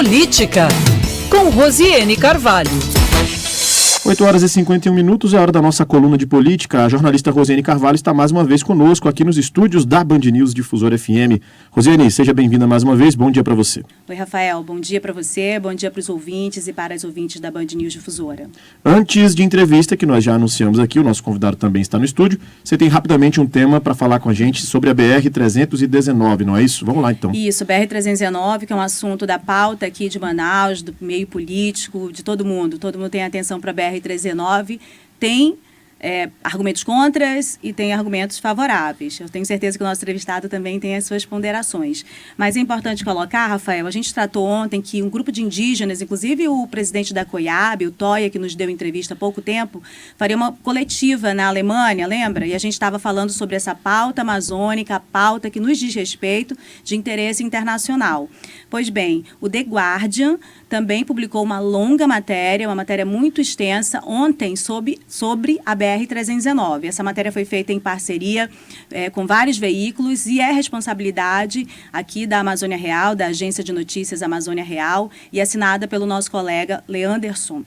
Política, com Rosiane Carvalho. 8h51, é hora da nossa coluna de política. A jornalista Rosiane Carvalho está mais uma vez conosco aqui nos estúdios da Band News Difusora FM. Rosiane, seja bem-vinda mais uma vez, bom dia para você. Oi, Rafael, bom dia para você, bom dia para os ouvintes e para as ouvintes da Band News Difusora. Antes de entrevista, que nós já anunciamos aqui, o nosso convidado também está no estúdio, você tem rapidamente um tema para falar com a gente sobre a BR-319, não é isso? Vamos lá então. Isso, BR-319, que é um assunto da pauta aqui de Manaus, do meio político, de todo mundo tem atenção para a BR-319, tem argumentos contras e tem argumentos favoráveis. Eu tenho certeza que o nosso entrevistado também tem as suas ponderações. Mas é importante colocar, Rafael, a gente tratou ontem que um grupo de indígenas, inclusive o presidente da COIAB, o Toia, que nos deu entrevista há pouco tempo, faria uma coletiva na Alemanha, lembra? E a gente estava falando sobre essa pauta amazônica, a pauta que nos diz respeito de interesse internacional. Pois bem, o The Guardian também publicou uma longa matéria, uma matéria muito extensa, ontem sobre a BR-319. Essa matéria foi feita em parceria com vários veículos e é responsabilidade aqui da Amazônia Real, da Agência de Notícias Amazônia Real, e assinada pelo nosso colega Leanderson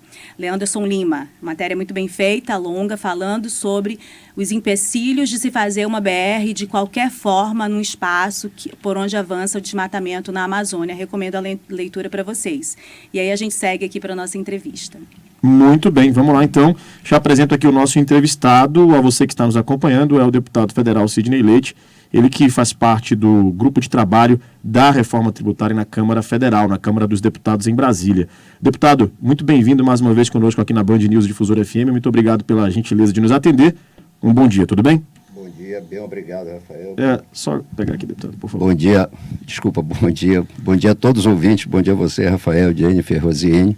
Lima. Matéria muito bem feita, longa, falando sobre os empecilhos de se fazer uma BR de qualquer forma num espaço por onde avança o desmatamento na Amazônia. Recomendo a leitura para vocês. E aí a gente segue aqui para a nossa entrevista. Muito bem, vamos lá então. Já apresento aqui o nosso entrevistado, a você que está nos acompanhando, é o deputado federal Sidney Leite, ele que faz parte do grupo de trabalho da reforma tributária na Câmara Federal, na Câmara dos Deputados em Brasília. Deputado, muito bem-vindo mais uma vez conosco aqui na Band News Difusora FM, muito obrigado pela gentileza de nos atender. Um bom dia, tudo bem? Bom dia, bem obrigado, Rafael. Só pegar aqui, deputado, por favor. Bom dia a todos os ouvintes, bom dia a você, Rafael, Jennifer, Rosiane,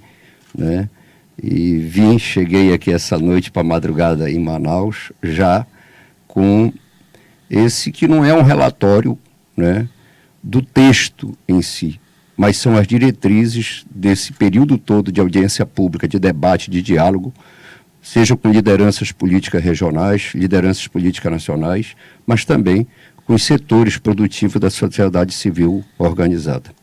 né? E cheguei aqui essa noite para a madrugada em Manaus, já com esse que não é um relatório, né, do texto em si, mas são as diretrizes desse período todo de audiência pública, de debate, de diálogo, seja com lideranças políticas regionais, lideranças políticas nacionais, mas também com os setores produtivos da sociedade civil organizada.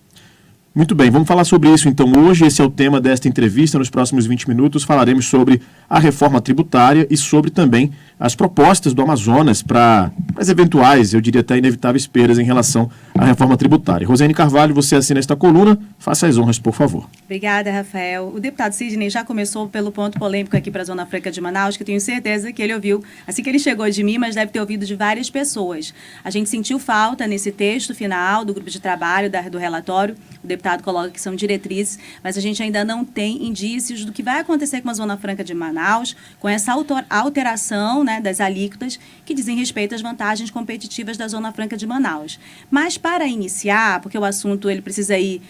Muito bem, vamos falar sobre isso então hoje. Esse é o tema desta entrevista. Nos próximos 20 minutos falaremos sobre a reforma tributária e sobre também as propostas do Amazonas para as eventuais, eu diria até inevitáveis perdas em relação à reforma tributária. Rosiane Carvalho, você assina esta coluna, faça as honras, por favor. Obrigada, Rafael. O deputado Sidney já começou pelo ponto polêmico aqui para a Zona Franca de Manaus, que eu tenho certeza que ele ouviu assim que ele chegou de mim, mas deve ter ouvido de várias pessoas. A gente sentiu falta nesse texto final do grupo de trabalho, do relatório. O deputado coloca que são diretrizes, mas a gente ainda não tem indícios do que vai acontecer com a Zona Franca de Manaus, com essa alteração, né, das alíquotas que dizem respeito às vantagens competitivas da Zona Franca de Manaus. Mas para iniciar, porque o assunto ele precisa ir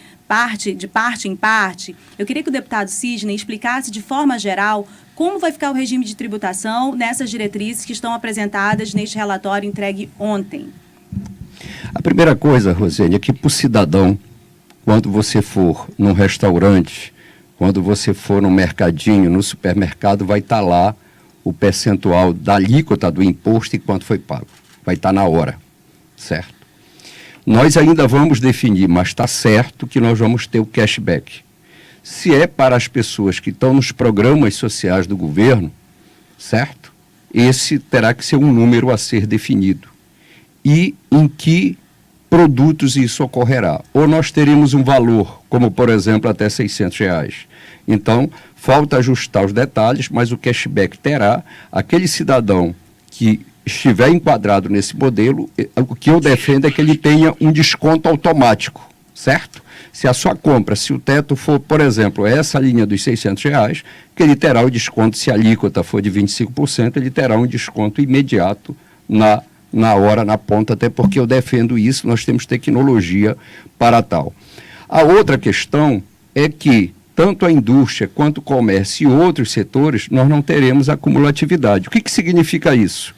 de parte em parte, eu queria que o deputado Sidney explicasse de forma geral como vai ficar o regime de tributação nessas diretrizes que estão apresentadas neste relatório entregue ontem. A primeira coisa, Rosiane, é que para o cidadão, quando você for num restaurante, quando você for no mercadinho, no supermercado, vai estar lá o percentual da alíquota do imposto e quanto foi pago. Vai estar na hora, certo? Nós ainda vamos definir, mas está certo que nós vamos ter o cashback. Se é para as pessoas que estão nos programas sociais do governo, certo? Esse terá que ser um número a ser definido. E em que produtos isso ocorrerá? Ou nós teremos um valor, como por exemplo até R$600. Então, falta ajustar os detalhes, mas o cashback terá aquele cidadão que estiver enquadrado nesse modelo, o que eu defendo é que ele tenha um desconto automático, certo? Se a sua compra, se o teto for, por exemplo, essa linha dos R$600, que ele terá o desconto, se a alíquota for de 25%, ele terá um desconto imediato na hora, na ponta, até porque eu defendo isso, nós temos tecnologia para tal. A outra questão é que tanto a indústria quanto o comércio e outros setores, nós não teremos acumulatividade. O que significa isso?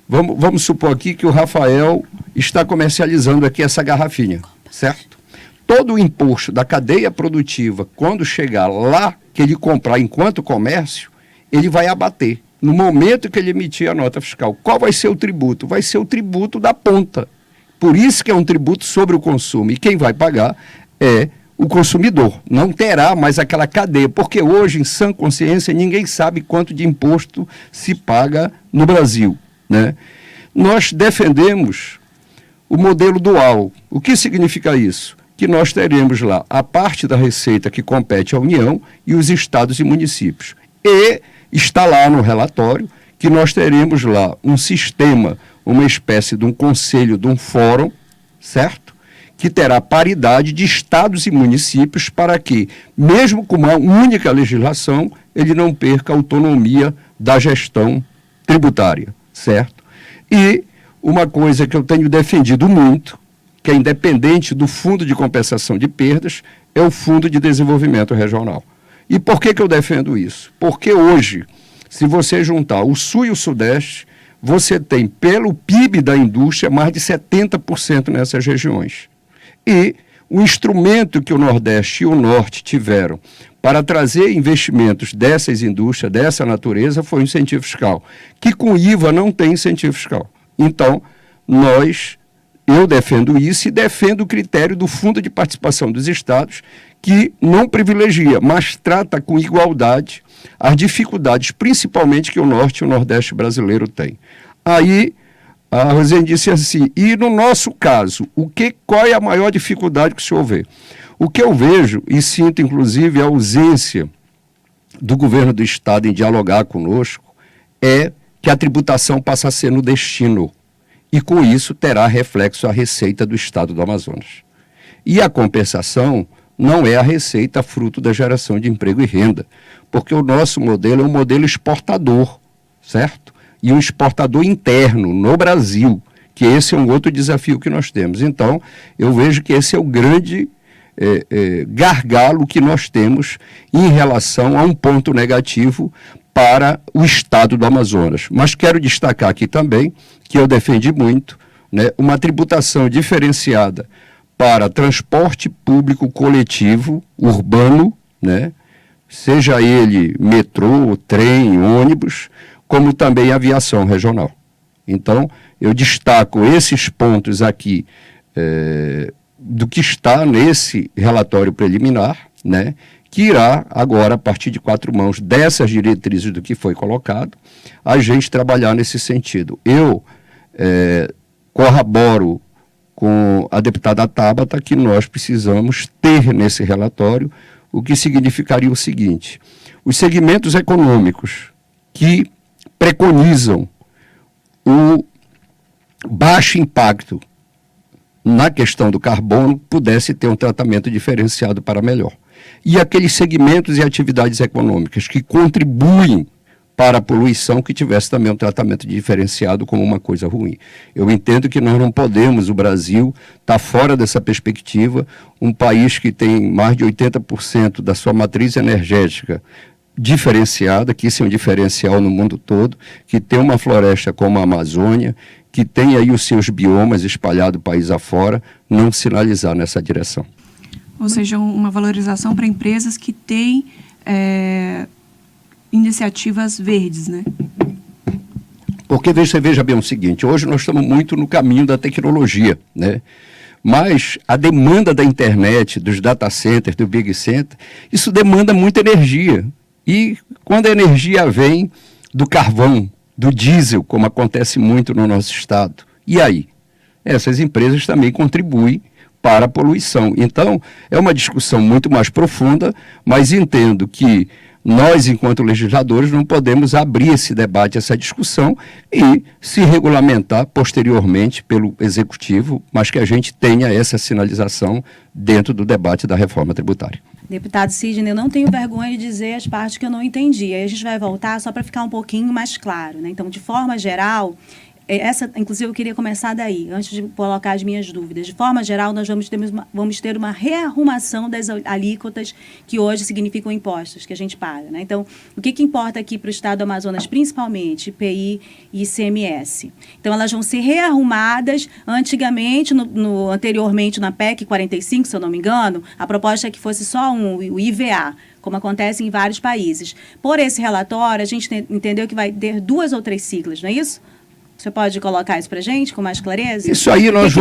Vamos supor aqui que o Rafael está comercializando aqui essa garrafinha, certo? Todo o imposto da cadeia produtiva, quando chegar lá, que ele comprar enquanto comércio, ele vai abater. No momento que ele emitir a nota fiscal, qual vai ser o tributo? Vai ser o tributo da ponta. Por isso que é um tributo sobre o consumo. E quem vai pagar é o consumidor. Não terá mais aquela cadeia, porque hoje, em sã consciência, ninguém sabe quanto de imposto se paga no Brasil, né? Nós defendemos o modelo dual. O que significa isso? Que nós teremos lá a parte da receita que compete à União e os estados e municípios. E está lá no relatório que nós teremos lá um sistema, uma espécie de um conselho, de um fórum, certo? Que terá paridade de estados e municípios para que, mesmo com uma única legislação, ele não perca a autonomia da gestão tributária, certo? E uma coisa que eu tenho defendido muito, que é independente do Fundo de Compensação de Perdas, é o Fundo de Desenvolvimento Regional. E por que eu defendo isso? Porque hoje, se você juntar o Sul e o Sudeste, você tem, pelo PIB da indústria, mais de 70% nessas regiões. E o instrumento que o Nordeste e o Norte tiveram para trazer investimentos dessas indústrias, dessa natureza, foi o incentivo fiscal, que com IVA não tem incentivo fiscal. Então, eu defendo isso e defendo o critério do Fundo de Participação dos Estados, que não privilegia, mas trata com igualdade as dificuldades, principalmente que o Norte e o Nordeste brasileiro têm. Aí, a Rosane disse assim, e no nosso caso, qual é a maior dificuldade que o senhor vê? O que eu vejo, e sinto inclusive a ausência do governo do Estado em dialogar conosco, é que a tributação passa a ser no destino. E com isso terá reflexo a receita do Estado do Amazonas. E a compensação não é a receita fruto da geração de emprego e renda, porque o nosso modelo é um modelo exportador, certo? E um exportador interno no Brasil, que esse é um outro desafio que nós temos. Então, eu vejo que esse é o grande gargalo que nós temos em relação a um ponto negativo para o Estado do Amazonas. Mas quero destacar aqui também, que eu defendi muito, né, uma tributação diferenciada para transporte público coletivo, urbano, né, seja ele metrô, trem, ônibus, como também aviação regional. Então, eu destaco esses pontos aqui do que está nesse relatório preliminar, né, que irá agora, a partir de 4 mãos dessas diretrizes do que foi colocado, a gente trabalhar nesse sentido. Eu corroboro com a deputada Tabata que nós precisamos ter nesse relatório o que significaria o seguinte: os segmentos econômicos que preconizam o baixo impacto na questão do carbono pudesse ter um tratamento diferenciado para melhor. E aqueles segmentos e atividades econômicas que contribuem para a poluição que tivesse também um tratamento diferenciado como uma coisa ruim. Eu entendo que nós não podemos, o Brasil está fora dessa perspectiva, um país que tem mais de 80% da sua matriz energética diferenciada, que isso é um diferencial no mundo todo, que tem uma floresta como a Amazônia, que tem aí os seus biomas espalhados país afora, não sinalizar nessa direção. Ou seja, uma valorização para empresas que têm iniciativas verdes, né? Porque você veja bem o seguinte, hoje nós estamos muito no caminho da tecnologia, né? Mas a demanda da internet, dos data centers, do big center, isso demanda muita energia. E quando a energia vem do carvão, do diesel, como acontece muito no nosso estado, e aí? Essas empresas também contribuem para a poluição. Então, é uma discussão muito mais profunda, mas entendo que nós, enquanto legisladores, não podemos abrir esse debate, essa discussão e se regulamentar posteriormente pelo Executivo, mas que a gente tenha essa sinalização dentro do debate da reforma tributária. Deputado Sidney, eu não tenho vergonha de dizer as partes que eu não entendi. Aí a gente vai voltar só para ficar um pouquinho mais claro, né? Então, de forma geral, inclusive eu queria começar daí, antes de colocar as minhas dúvidas. De forma geral, nós vamos ter uma rearrumação das alíquotas que hoje significam impostos que a gente paga, né? Então, o que importa aqui para o Estado do Amazonas, principalmente IPI e ICMS? Então, elas vão ser rearrumadas. Antigamente, anteriormente na PEC 45, se eu não me engano, a proposta é que fosse só o IVA, como acontece em vários países. Por esse relatório, a gente entendeu que vai ter 2 ou 3 siglas, não é isso? Você pode colocar isso para a gente com mais clareza? Isso aí nós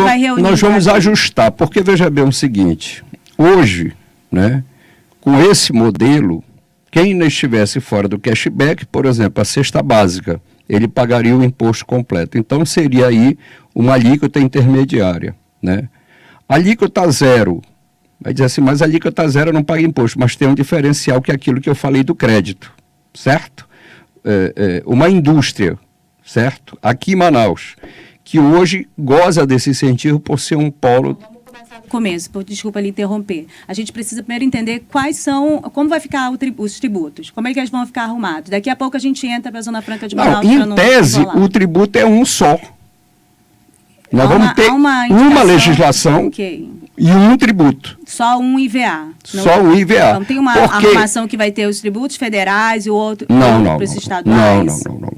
vamos ajustar, porque veja bem o seguinte, hoje né? Com esse modelo, quem não estivesse fora do cashback, por exemplo, a cesta básica, ele pagaria o imposto completo. Então, seria aí uma alíquota intermediária, né? Alíquota zero. Vai dizer assim, mas a alíquota zero não paga imposto, mas tem um diferencial que é aquilo que eu falei do crédito, certo? Uma indústria, certo? Aqui em Manaus, que hoje goza desse incentivo por ser um polo... Começo, desculpa lhe interromper. A gente precisa primeiro entender como vai ficar os tributos, como é que eles vão ficar arrumados. Daqui a pouco a gente entra para a Zona Franca de Manaus. Não, em tese, o tributo é um só. Nós vamos ter uma legislação e um tributo. Só um IVA. Só um IVA. Não tem uma arrumação que vai ter os tributos federais e o outro para os estaduais? Não.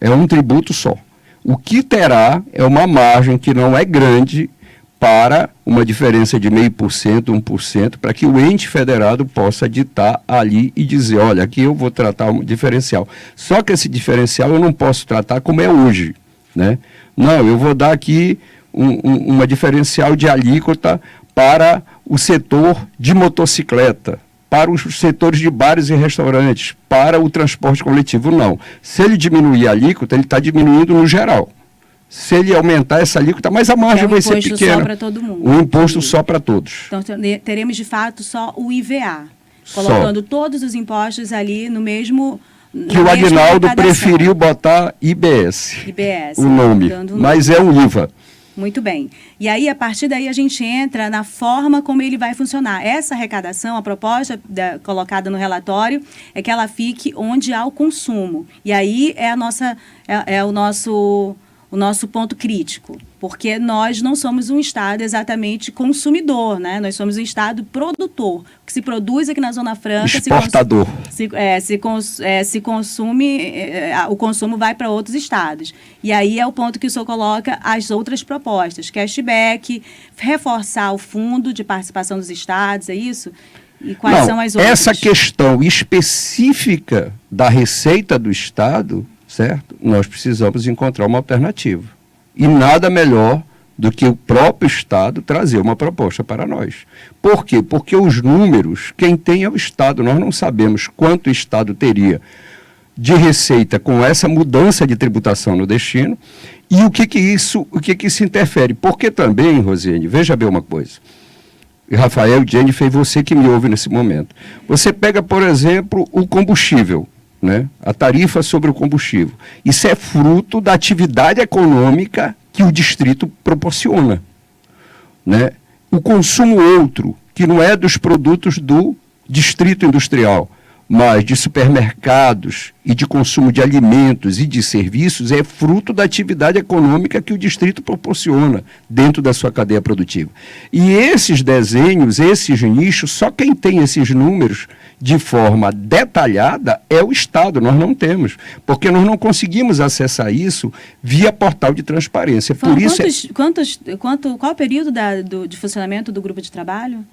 É um tributo só. O que terá é uma margem que não é grande para uma diferença de 0,5%, 1%, para que o ente federado possa ditar ali e dizer, olha, aqui eu vou tratar um diferencial. Só que esse diferencial eu não posso tratar como é hoje, né? Não, eu vou dar aqui uma diferencial de alíquota para o setor de motocicleta, para os setores de bares e restaurantes, para o transporte coletivo, não. Se ele diminuir a alíquota, ele está diminuindo no geral. Se ele aumentar essa alíquota, mas a margem vai ser pequena. Um imposto só para todo mundo. Um imposto só para todos. Então, teremos, de fato, só o IVA, colocando todos os impostos ali no mesmo... Que o Aguinaldo preferiu botar IBS, o nome, mas é um IVA. Muito bem. E aí, a partir daí, a gente entra na forma como ele vai funcionar. Essa arrecadação, a proposta colocada no relatório, é que ela fique onde há o consumo. E aí é o nosso ponto crítico, porque nós não somos um Estado exatamente consumidor, né? Nós somos um Estado produtor. O que se produz aqui na Zona Franca... Exportador. Se consome, o consumo vai para outros estados. E aí é o ponto que o senhor coloca as outras propostas. Cashback, reforçar o fundo de participação dos estados, é isso? E quais são as outras? Essa questão específica da receita do Estado... certo? Nós precisamos encontrar uma alternativa. E nada melhor do que o próprio Estado trazer uma proposta para nós. Por quê? Porque os números, quem tem é o Estado. Nós não sabemos quanto o Estado teria de receita com essa mudança de tributação no destino e o que isso interfere. Porque também, Rosiane, veja bem uma coisa. E Rafael, Jennifer, você que me ouve nesse momento. Você pega, por exemplo, o combustível, né? A tarifa sobre o combustível. Isso é fruto da atividade econômica que o distrito proporciona, né? O consumo outro, que não é dos produtos do distrito industrial, mas de supermercados e de consumo de alimentos e de serviços, é fruto da atividade econômica que o distrito proporciona dentro da sua cadeia produtiva. E esses desenhos, esses nichos, só quem tem esses números de forma detalhada é o Estado. Nós não temos, porque nós não conseguimos acessar isso via portal de transparência. Por isso qual o período de funcionamento do grupo de trabalho?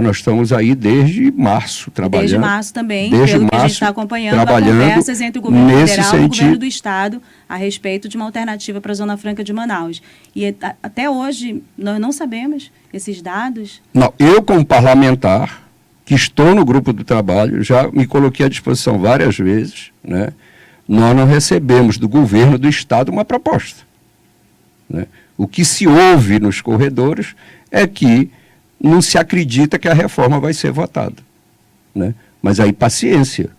Nós estamos aí desde março trabalhando. Desde março também, pelo que a gente está acompanhando, conversas entre o governo federal e o governo do Estado a respeito de uma alternativa para a Zona Franca de Manaus. E até hoje, nós não sabemos esses dados. Não, eu como parlamentar, que estou no grupo do trabalho, já me coloquei à disposição várias vezes, né? Nós não recebemos do governo do Estado uma proposta, né? O que se ouve nos corredores é que não se acredita que a reforma vai ser votada, né? Mas aí paciência,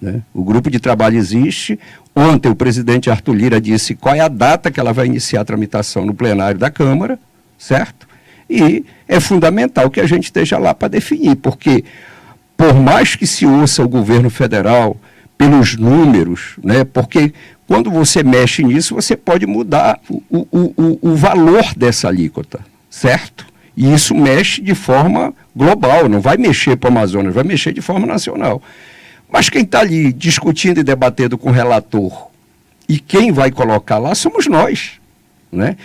né? O grupo de trabalho existe. Ontem o presidente Arthur Lira disse qual é a data que ela vai iniciar a tramitação no plenário da Câmara, certo? E é fundamental que a gente esteja lá para definir, porque por mais que se ouça o governo federal pelos números, né? Porque quando você mexe nisso, você pode mudar o valor dessa alíquota, certo? E isso mexe de forma global, não vai mexer para o Amazonas, vai mexer de forma nacional. Mas quem está ali discutindo e debatendo com o relator e quem vai colocar lá somos nós, né?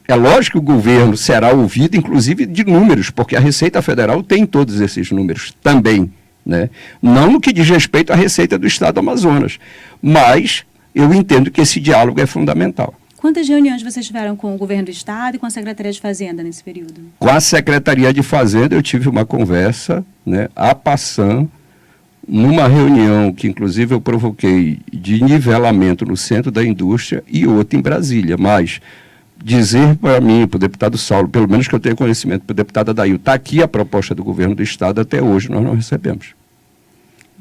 É lógico que o governo será ouvido, inclusive, de números, porque a Receita Federal tem todos esses números também, né? Não no que diz respeito à Receita do Estado do Amazonas, mas eu entendo que esse diálogo é fundamental. Quantas reuniões vocês tiveram com o governo do Estado e com a Secretaria de Fazenda nesse período? Com a Secretaria de Fazenda, eu tive uma conversa, né, a passant, numa reunião que, inclusive, eu provoquei de nivelamento no centro da indústria e outra em Brasília. Mas dizer para mim, para o deputado Saulo, pelo menos que eu tenha conhecimento, para o deputado Adail, está aqui a proposta do governo do Estado, até hoje nós não recebemos.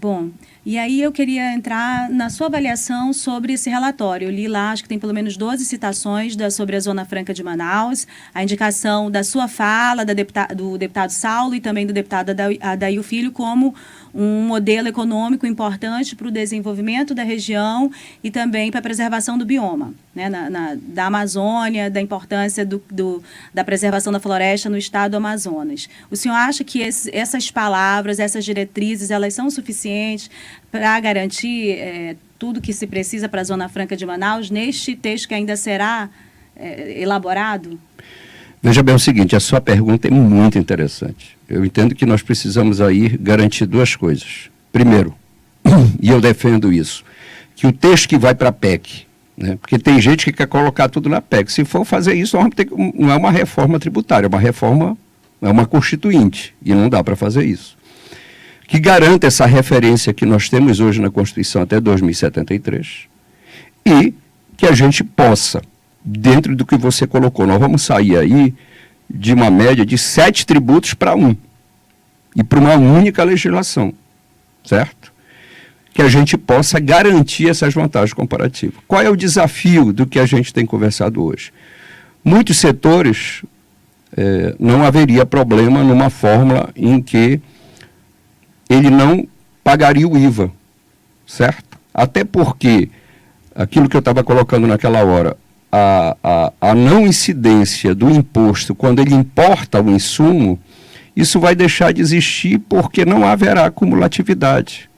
Bom, e aí eu queria entrar na sua avaliação sobre esse relatório. Eu li lá, acho que tem pelo menos 12 citações sobre a Zona Franca de Manaus, a indicação da sua fala, do deputado Saulo e também do deputado Adail Filho como um modelo econômico importante para o desenvolvimento da região e também para a preservação do bioma, né, da Amazônia, da importância da preservação da floresta no estado do Amazonas. O senhor acha que essas palavras, essas diretrizes, elas são suficientes para garantir tudo que se precisa para a Zona Franca de Manaus neste texto que ainda será elaborado? Veja bem o seguinte, a sua pergunta é muito interessante. Eu entendo que nós precisamos aí garantir duas coisas. Primeiro, e eu defendo isso, que o texto que vai para a PEC, né, porque tem gente que quer colocar tudo na PEC. Se for fazer isso, nós vamos ter não é uma reforma tributária, é uma reforma, é uma constituinte, e não dá para fazer isso. Que garanta essa referência que nós temos hoje na Constituição até 2073 e que a gente possa, dentro do que você colocou, nós vamos sair aí de uma média de 7 tributos para 1 e para uma única legislação, certo? Que a gente possa garantir essas vantagens comparativas. Qual é o desafio do que a gente tem conversado hoje? Muitos setores não haveria problema numa fórmula em que ele não pagaria o IVA, certo? Até porque, aquilo que eu estava colocando naquela hora, a não incidência do imposto quando ele importa o insumo, isso vai deixar de existir porque não haverá acumulatividade.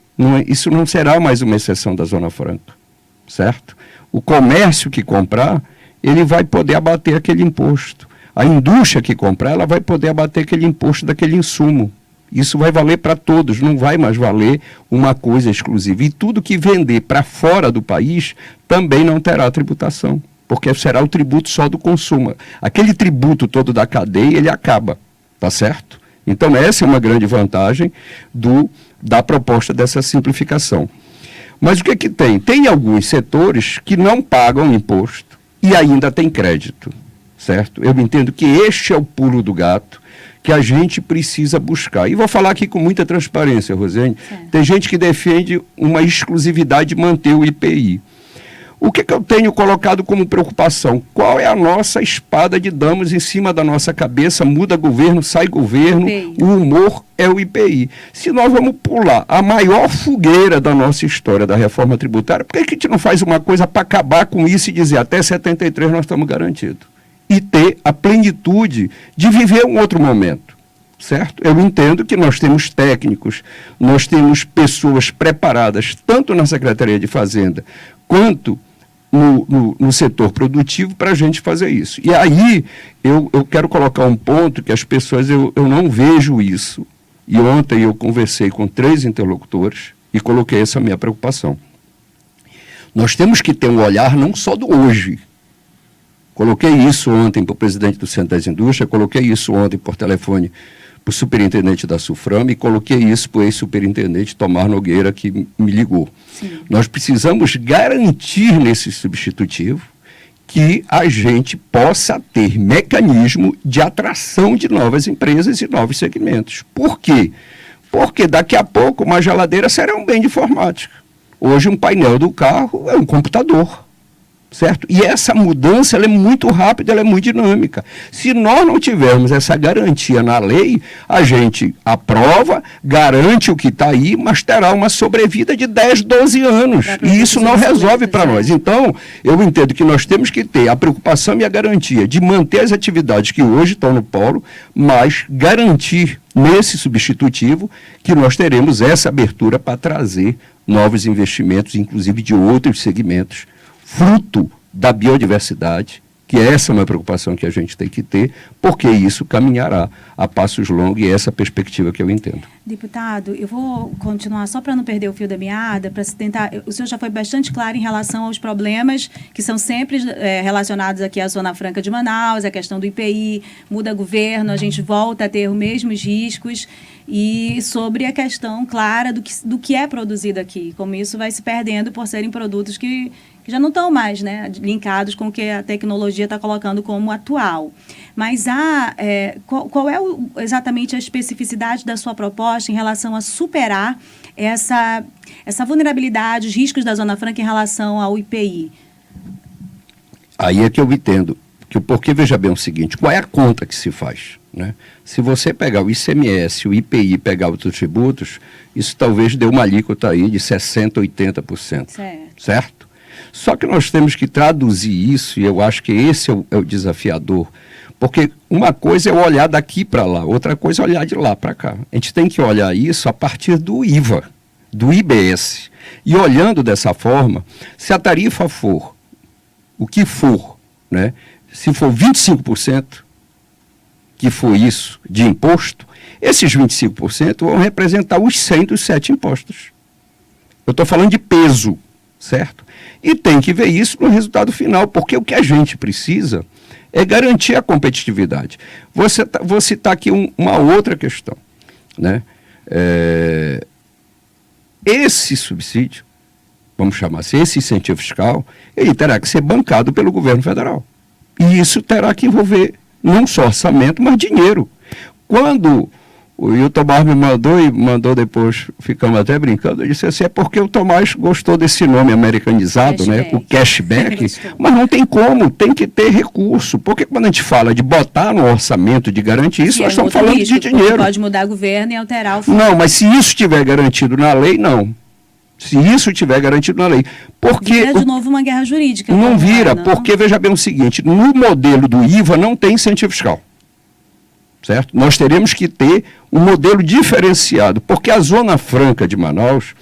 Isso não será mais uma exceção da Zona Franca, certo? O comércio que comprar, ele vai poder abater aquele imposto. A indústria que comprar, ela vai poder abater aquele imposto daquele insumo. Isso vai valer para todos, não vai mais valer uma coisa exclusiva. E tudo que vender para fora do país também não terá tributação, porque será o tributo só do consumo. Aquele tributo todo da cadeia, ele acaba, tá certo? Então, essa é uma grande vantagem da proposta dessa simplificação. Mas o que que tem? Tem alguns setores que não pagam imposto e ainda tem crédito, certo? Eu entendo que este é o pulo do gato que a gente precisa buscar. E vou falar aqui com muita transparência, Rosane. Tem gente que defende uma exclusividade de manter o IPI. O que eu tenho colocado como preocupação? Qual é a nossa espada de damas em cima da nossa cabeça? Muda governo, sai governo, o humor é o IPI. Se nós vamos pular a maior fogueira da nossa história da reforma tributária, por que a gente não faz uma coisa para acabar com isso e dizer até 73 nós estamos garantidos? E ter a plenitude de viver um outro momento, certo? Eu entendo que nós temos técnicos, nós temos pessoas preparadas, tanto na Secretaria de Fazenda, quanto no setor produtivo, para a gente fazer isso. E aí, eu quero colocar um ponto que as pessoas, eu não vejo isso. E ontem eu conversei com 3 interlocutores e coloquei essa minha preocupação. Nós temos que ter um olhar não só do hoje. Coloquei isso ontem para o presidente do Centro das Indústrias, coloquei isso ontem por telefone para o superintendente da SUFRAM e coloquei isso para o ex-superintendente Tomar Nogueira, que me ligou. Sim. Nós precisamos garantir nesse substitutivo que a gente possa ter mecanismo de atração de novas empresas e novos segmentos. Por quê? Porque daqui a pouco uma geladeira será um bem de informática. Hoje um painel do carro é um computador. Certo? E essa mudança ela é muito rápida, ela é muito dinâmica. Se nós não tivermos essa garantia na lei, a gente aprova, garante o que está aí, mas terá uma sobrevida de 10, 12 anos. E isso não resolve para nós. Então, eu entendo que nós temos que ter a preocupação e a garantia de manter as atividades que hoje estão no polo, mas garantir nesse substitutivo que nós teremos essa abertura para trazer novos investimentos, inclusive de outros segmentos, fruto da biodiversidade, que essa é uma preocupação que a gente tem que ter, porque isso caminhará a passos longos e essa perspectiva que eu entendo. Deputado, eu vou continuar só para não perder o fio da meada, para se tentar. O senhor já foi bastante claro em relação aos problemas que são sempre relacionados aqui à Zona Franca de Manaus, a questão do IPI, muda governo, a gente volta a ter os mesmos riscos, e sobre a questão clara do que é produzido aqui, como isso vai se perdendo por serem produtos que já não estão mais, né, linkados com o que a tecnologia está colocando como atual. Mas qual é exatamente a especificidade da sua proposta em relação a superar essa vulnerabilidade, os riscos da Zona Franca em relação ao IPI? Aí é que eu entendo. Porque, veja bem o seguinte, qual é a conta que se faz? Né? Se você pegar o ICMS, o IPI, pegar outros tributos, isso talvez dê uma alíquota aí de 60%, 80%. Certo? Só que nós temos que traduzir isso, e eu acho que esse é o desafiador, porque uma coisa é olhar daqui para lá, outra coisa é olhar de lá para cá. A gente tem que olhar isso a partir do IVA, do IBS. E olhando dessa forma, se a tarifa for o que for, né, se for 25%, que for isso, de imposto, esses 25% vão representar os 100 dos 7 impostos. Eu estou falando de peso, certo? E tem que ver isso no resultado final, porque o que a gente precisa é garantir a competitividade. Vou citar aqui uma outra questão. Né? Esse subsídio, vamos chamar assim, esse incentivo fiscal, ele terá que ser bancado pelo governo federal. E isso terá que envolver não só orçamento, mas dinheiro. Quando o Tomás me mandou depois, ficamos até brincando, eu disse assim, é porque o Tomás gostou desse nome americanizado, né? O cashback, mas não tem como, tem que ter recurso, porque quando a gente fala de botar no orçamento, de garantir isso, nós estamos falando de dinheiro. Pode mudar o governo e alterar o fundo. Não, mas se isso estiver garantido na lei, não. Se isso estiver garantido na lei. Porque vira de novo uma guerra jurídica. Não vira, porque veja bem o seguinte, no modelo do IVA não tem incentivo fiscal. Certo? Nós teremos que ter um modelo diferenciado, porque a Zona Franca de Manaus,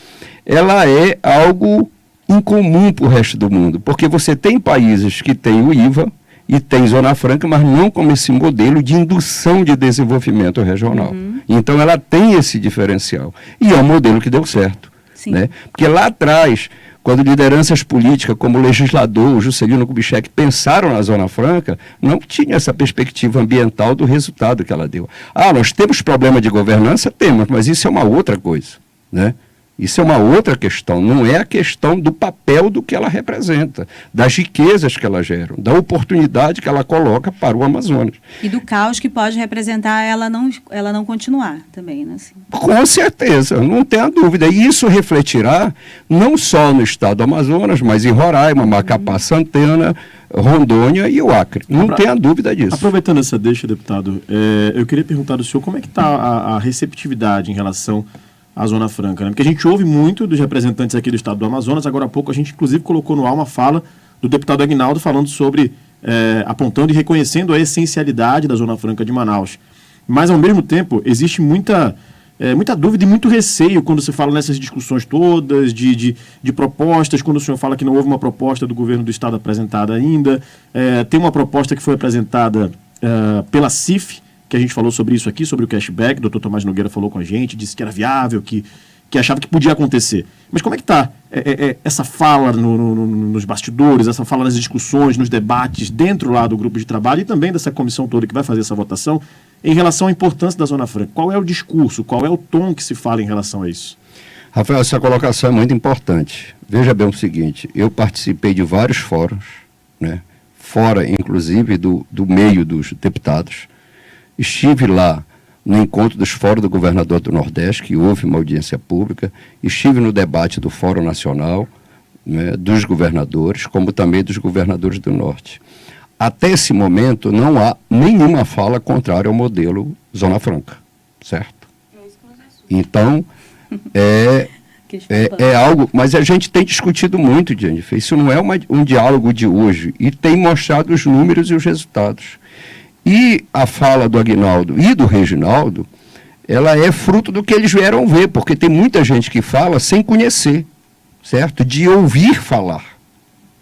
ela é algo incomum para o resto do mundo, porque você tem países que têm o IVA e tem Zona Franca, mas não como esse modelo de indução de desenvolvimento regional. Então ela tem esse diferencial. E é um modelo que deu certo. Né? Porque lá atrás, quando lideranças políticas como o legislador, o Juscelino Kubitschek, pensaram na Zona Franca, não tinha essa perspectiva ambiental do resultado que ela deu. Nós temos problema de governança? Temos, mas isso é uma outra coisa. Né? Isso é uma outra questão, não é a questão do papel do que ela representa, das riquezas que ela gera, da oportunidade que ela coloca para o Amazonas. E do caos que pode representar ela não continuar também, né? Assim. Com certeza, não tenha dúvida. E isso refletirá não só no estado do Amazonas, mas em Roraima, Macapá, Santana, Rondônia e o Acre. Não tenha dúvida disso. Aproveitando essa deixa, deputado, eu queria perguntar do senhor como é que está a receptividade em relação à Zona Franca, né? Porque a gente ouve muito dos representantes aqui do estado do Amazonas. Agora há pouco a gente inclusive colocou no ar uma fala do deputado Aguinaldo falando sobre, apontando e reconhecendo a essencialidade da Zona Franca de Manaus. Mas ao mesmo tempo existe muita dúvida e muito receio quando se fala nessas discussões todas de propostas, quando o senhor fala que não houve uma proposta do governo do estado apresentada ainda. Tem uma proposta que foi apresentada pela CIF, que a gente falou sobre isso aqui, sobre o cashback. O doutor Tomás Nogueira falou com a gente, disse que era viável, que achava que podia acontecer. Mas como é que está essa fala nos bastidores, essa fala nas discussões, nos debates, dentro lá do grupo de trabalho e também dessa comissão toda que vai fazer essa votação, em relação à importância da Zona Franca? Qual é o discurso, qual é o tom que se fala em relação a isso? Rafael, essa colocação é muito importante. Veja bem o seguinte, eu participei de vários fóruns, né, fora inclusive do meio dos deputados. Estive lá no encontro dos fóruns do governador do Nordeste, que houve uma audiência pública. Estive no debate do Fórum Nacional, né, dos governadores, como também dos governadores do Norte. Até esse momento, não há nenhuma fala contrária ao modelo Zona Franca, certo? Então, é algo... Mas a gente tem discutido muito, Jennifer. Isso não é um diálogo de hoje. E tem mostrado os números e os resultados. E a fala do Aguinaldo e do Reginaldo, ela é fruto do que eles vieram ver, porque tem muita gente que fala sem conhecer, certo? De ouvir falar.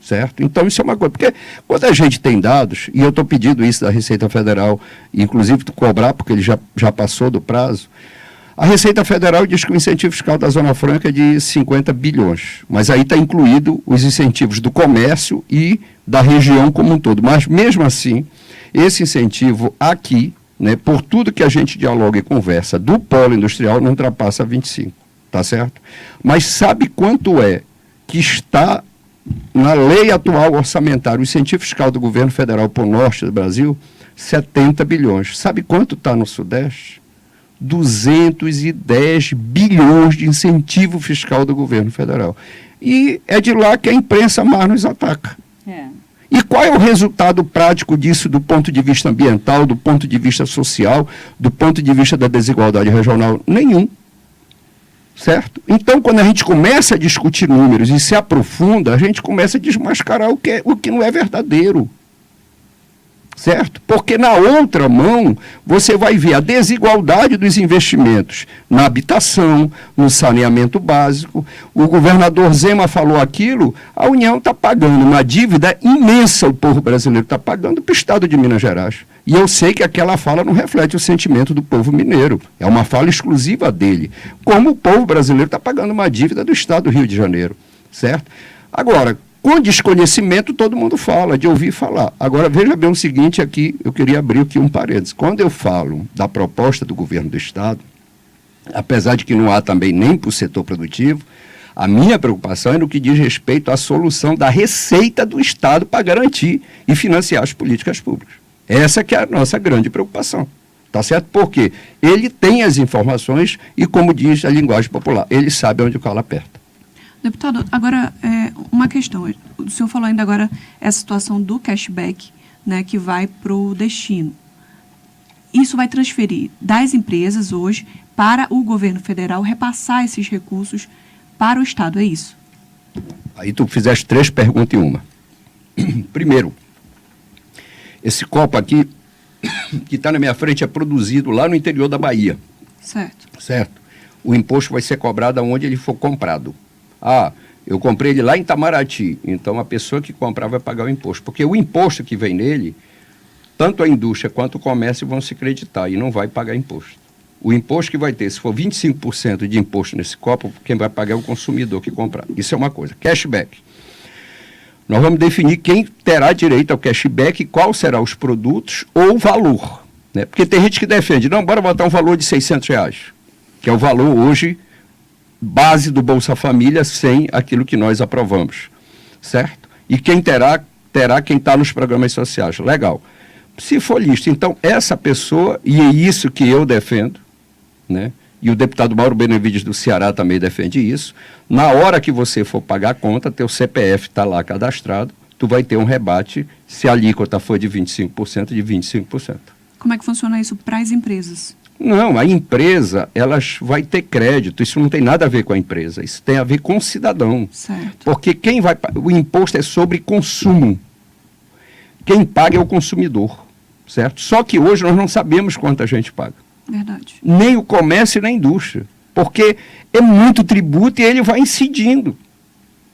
certo? Então, isso é uma coisa, porque quando a gente tem dados, e eu estou pedindo isso da Receita Federal, inclusive cobrar, porque ele já passou do prazo, a Receita Federal diz que o incentivo fiscal da Zona Franca é de 50 bilhões, mas aí está incluído os incentivos do comércio e da região como um todo. Mas, mesmo assim, esse incentivo aqui, né, por tudo que a gente dialoga e conversa do polo industrial, não ultrapassa 25, tá certo? Mas sabe quanto é que está na lei atual orçamentária, o incentivo fiscal do governo federal para o norte do Brasil? 70 bilhões. Sabe quanto está no Sudeste? 210 bilhões de incentivo fiscal do governo federal. E é de lá que a imprensa mais nos ataca. E qual é o resultado prático disso do ponto de vista ambiental, do ponto de vista social, do ponto de vista da desigualdade regional? Nenhum. Certo? Então, quando a gente começa a discutir números e se aprofunda, a gente começa a desmascarar o que não é verdadeiro. Certo? Porque na outra mão, você vai ver a desigualdade dos investimentos na habitação, no saneamento básico. O governador Zema falou aquilo, a União está pagando uma dívida imensa, o povo brasileiro está pagando para o estado de Minas Gerais. E eu sei que aquela fala não reflete o sentimento do povo mineiro, é uma fala exclusiva dele. Como o povo brasileiro está pagando uma dívida do estado do Rio de Janeiro, certo? Agora, com desconhecimento, todo mundo fala, de ouvir falar. Agora, veja bem o seguinte aqui, eu queria abrir aqui um parênteses. Quando eu falo da proposta do governo do Estado, apesar de que não há também nem para o setor produtivo, a minha preocupação é no que diz respeito à solução da receita do Estado para garantir e financiar as políticas públicas. Essa que é a nossa grande preocupação. Tá certo? Porque ele tem as informações e, como diz a linguagem popular, ele sabe onde o calo aperta. Deputado, agora, uma questão. O senhor falou ainda agora essa situação do cashback, né, que vai para o destino. Isso vai transferir das empresas hoje para o governo federal repassar esses recursos para o Estado, é isso? Aí tu fizeste 3 perguntas em uma. Primeiro, esse copo aqui, que está na minha frente, é produzido lá no interior da Bahia. Certo. Certo? O imposto vai ser cobrado aonde ele for comprado. Ah, eu comprei ele lá em Itamaraty, então a pessoa que comprar vai pagar o imposto. Porque o imposto que vem nele, tanto a indústria quanto o comércio vão se creditar e não vai pagar imposto. O imposto que vai ter, se for 25% de imposto nesse copo, quem vai pagar é o consumidor que comprar. Isso é uma coisa. Cashback. Nós vamos definir quem terá direito ao cashback, qual serão os produtos ou o valor. Né? Porque tem gente que defende, não, bora botar um valor de R$600, que é o valor hoje base do Bolsa Família sem aquilo que nós aprovamos, certo? E quem terá quem está nos programas sociais. Legal. Se for listo, então, essa pessoa, e é isso que eu defendo, né? E o deputado Mauro Benevides do Ceará também defende isso, na hora que você for pagar a conta, teu CPF está lá cadastrado, tu vai ter um rebate, se a alíquota for de 25%, de 25%. Como é que funciona isso para as empresas? Não, a empresa, elas vai ter crédito, isso não tem nada a ver com a empresa, isso tem a ver com o cidadão. Certo. Porque o imposto é sobre consumo. Quem paga é o consumidor, certo? Só que hoje nós não sabemos quanto a gente paga. Verdade. Nem o comércio nem a indústria, porque é muito tributo e ele vai incidindo,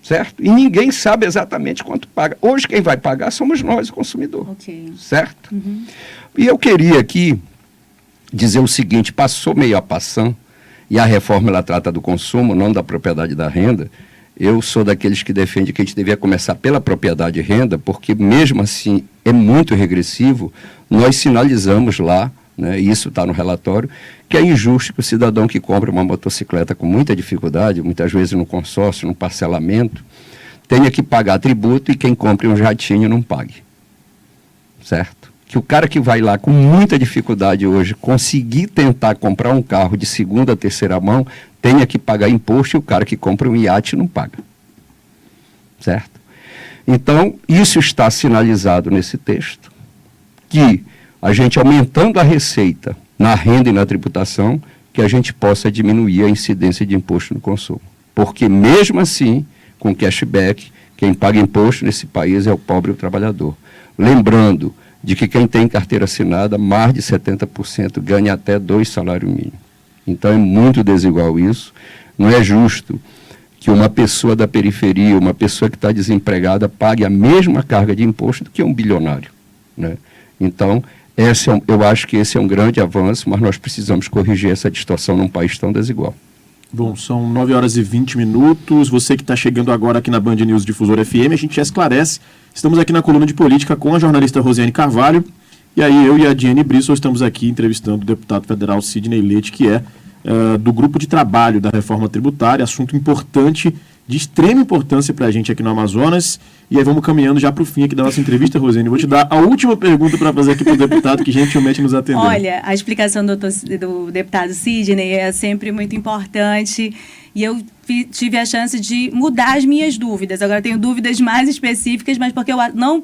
certo? E ninguém sabe exatamente quanto paga. Hoje quem vai pagar somos nós, o consumidor, certo? Uhum. E eu queria aqui dizer o seguinte, passou meio a passão, e a reforma ela trata do consumo, não da propriedade da renda. Eu sou daqueles que defende que a gente devia começar pela propriedade e renda, porque mesmo assim é muito regressivo. Nós sinalizamos lá, né, e isso está no relatório, que é injusto que o cidadão que compra uma motocicleta com muita dificuldade, muitas vezes no consórcio, no parcelamento, tenha que pagar tributo e quem compra um jatinho não pague. Certo? Que o cara que vai lá com muita dificuldade hoje conseguir tentar comprar um carro de segunda, terceira mão, tenha que pagar imposto e o cara que compra um iate não paga. Certo? Então, isso está sinalizado nesse texto, que a gente aumentando a receita na renda e na tributação, que a gente possa diminuir a incidência de imposto no consumo. Porque mesmo assim, com cashback, quem paga imposto nesse país é o pobre e o trabalhador. Lembrando de que quem tem carteira assinada, mais de 70% ganha até 2 salários mínimos. Então é muito desigual isso. Não é justo que uma pessoa da periferia, uma pessoa que está desempregada, pague a mesma carga de imposto do que um bilionário, né? Então, eu acho que esse é um grande avanço, mas nós precisamos corrigir essa distorção num país tão desigual. Bom, são 9 horas e 20 minutos. Você que está chegando agora aqui na Band News Difusora FM, a gente já esclarece. Estamos aqui na coluna de política com a jornalista Rosiane Carvalho. E aí eu e a Diane Brissol estamos aqui entrevistando o deputado federal Sidney Leite, que é do grupo de trabalho da reforma tributária, assunto importante, de extrema importância para a gente aqui no Amazonas. E aí vamos caminhando já para o fim aqui da nossa entrevista, Rosiane. Vou te dar a última pergunta para fazer aqui para o deputado que gentilmente nos atendeu. Olha, a explicação do deputado Sidney é sempre muito importante e eu tive a chance de mudar as minhas dúvidas. Agora tenho dúvidas mais específicas, mas porque não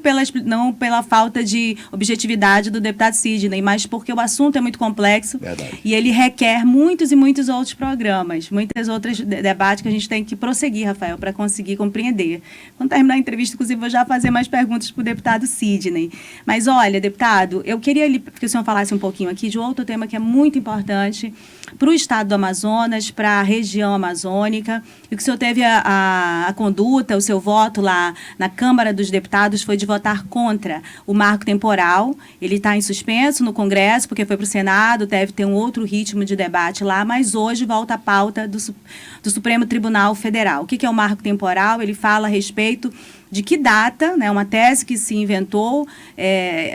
pela falta de objetividade do deputado Sidney, mas porque o assunto é muito complexo. Verdade. E ele requer muitos e muitos outros programas, muitas outras debates que a gente tem que prosseguir, Rafael, para conseguir compreender. Quando terminar a entrevista, inclusive, vou já fazer mais perguntas para o deputado Sidney. Mas, olha, deputado, eu queria que o senhor falasse um pouquinho aqui de outro tema que é muito importante para o estado do Amazonas, para a região amazônica, e que o senhor teve a conduta, o seu voto lá na Câmara dos Deputados foi de votar contra o marco temporal. Ele está em suspenso no Congresso, porque foi para o Senado, deve ter um outro ritmo de debate lá, mas hoje volta à pauta do Supremo Tribunal Federal. O que é o marco temporal? Ele fala a respeito de que data, né, uma tese que se inventou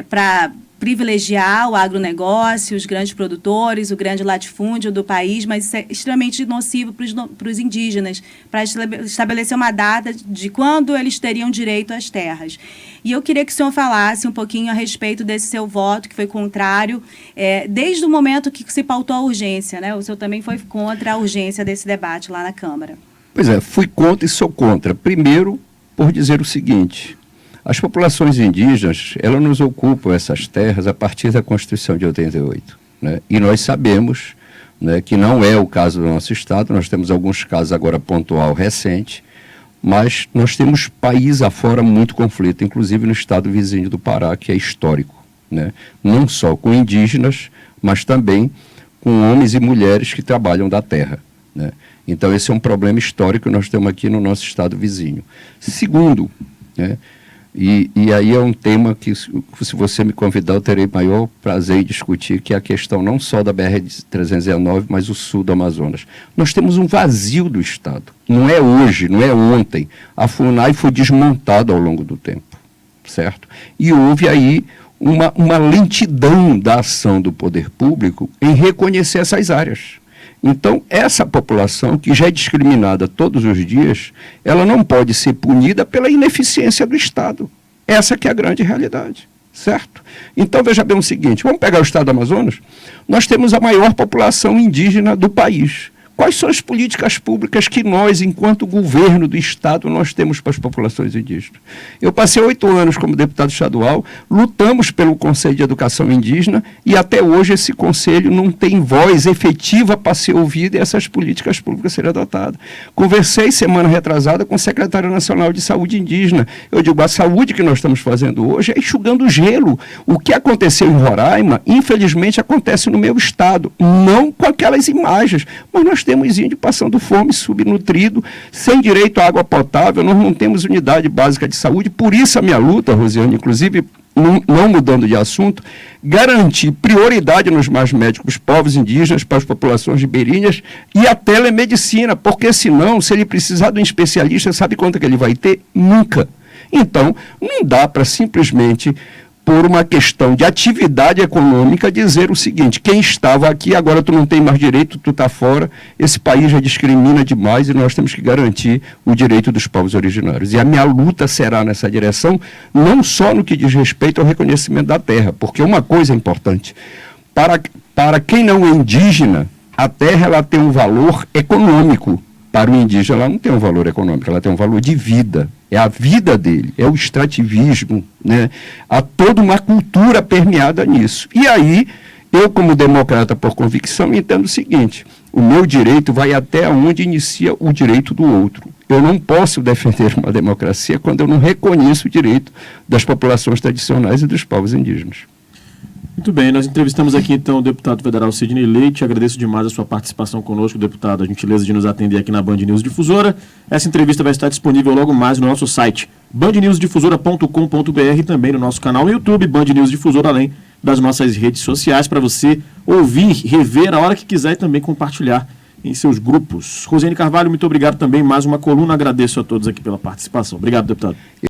para privilegiar o agronegócio, os grandes produtores, o grande latifúndio do país, mas isso é extremamente nocivo para os indígenas, para estabelecer uma data de quando eles teriam direito às terras. E eu queria que o senhor falasse um pouquinho a respeito desse seu voto, que foi contrário, desde o momento que se pautou a urgência, né? O senhor também foi contra a urgência desse debate lá na Câmara. Pois é, fui contra e sou contra. Primeiro, por dizer o seguinte: as populações indígenas, elas nos ocupam essas terras a partir da Constituição de 88, né? E nós sabemos, né, que não é o caso do nosso estado. Nós temos alguns casos agora pontual recente, mas nós temos país afora muito conflito, inclusive no estado vizinho do Pará, que é histórico, né? Não só com indígenas, mas também com homens e mulheres que trabalham da terra, né? Então esse é um problema histórico que nós temos aqui no nosso estado vizinho. Segundo, né, e aí é um tema que, se você me convidar, eu terei maior prazer em discutir, que é a questão não só da BR-319, mas o sul do Amazonas. Nós temos um vazio do Estado. Não é hoje, não é ontem. A FUNAI foi desmontada ao longo do tempo, certo? E houve aí uma lentidão da ação do poder público em reconhecer essas áreas. Então, essa população, que já é discriminada todos os dias, ela não pode ser punida pela ineficiência do Estado. Essa que é a grande realidade, certo? Então, veja bem o seguinte, vamos pegar o estado do Amazonas. Nós temos a maior população indígena do país. Quais são as políticas públicas que nós, enquanto governo do Estado, nós temos para as populações indígenas? Eu passei 8 anos como deputado estadual, lutamos pelo Conselho de Educação Indígena e até hoje esse conselho não tem voz efetiva para ser ouvido e essas políticas públicas serem adotadas. Conversei semana retrasada com o secretário nacional de saúde indígena. Eu digo, a saúde que nós estamos fazendo hoje é enxugando gelo. O que aconteceu em Roraima, infelizmente, acontece no meu estado. Não com aquelas imagens, mas nós temos índio passando fome, subnutrido, sem direito à água potável, nós não temos unidade básica de saúde. Por isso a minha luta, Rosiane, inclusive, não mudando de assunto, garantir prioridade nos mais médicos povos indígenas, para as populações ribeirinhas, e a telemedicina, porque senão, se ele precisar de um especialista, sabe quanto que ele vai ter? Nunca. Então, não dá para simplesmente, por uma questão de atividade econômica, dizer o seguinte: quem estava aqui, agora tu não tem mais direito, tu está fora, esse país já discrimina demais e nós temos que garantir o direito dos povos originários. E a minha luta será nessa direção, não só no que diz respeito ao reconhecimento da terra, porque uma coisa é importante, para quem não é indígena, a terra ela tem um valor econômico. Para o indígena, ela não tem um valor econômico, ela tem um valor de vida. É a vida dele, é o extrativismo, né? Há toda uma cultura permeada nisso. E aí, eu, como democrata por convicção, entendo o seguinte: o meu direito vai até onde inicia o direito do outro. Eu não posso defender uma democracia quando eu não reconheço o direito das populações tradicionais e dos povos indígenas. Muito bem, nós entrevistamos aqui então o deputado federal Sidney Leite. Agradeço demais a sua participação conosco, deputado, a gentileza de nos atender aqui na Band News Difusora. Essa entrevista vai estar disponível logo mais no nosso site bandnewsdifusora.com.br e também no nosso canal no YouTube, Band News Difusora, além das nossas redes sociais, para você ouvir, rever a hora que quiser e também compartilhar em seus grupos. Rosiane Carvalho, muito obrigado também. Mais uma coluna, agradeço a todos aqui pela participação. Obrigado, deputado.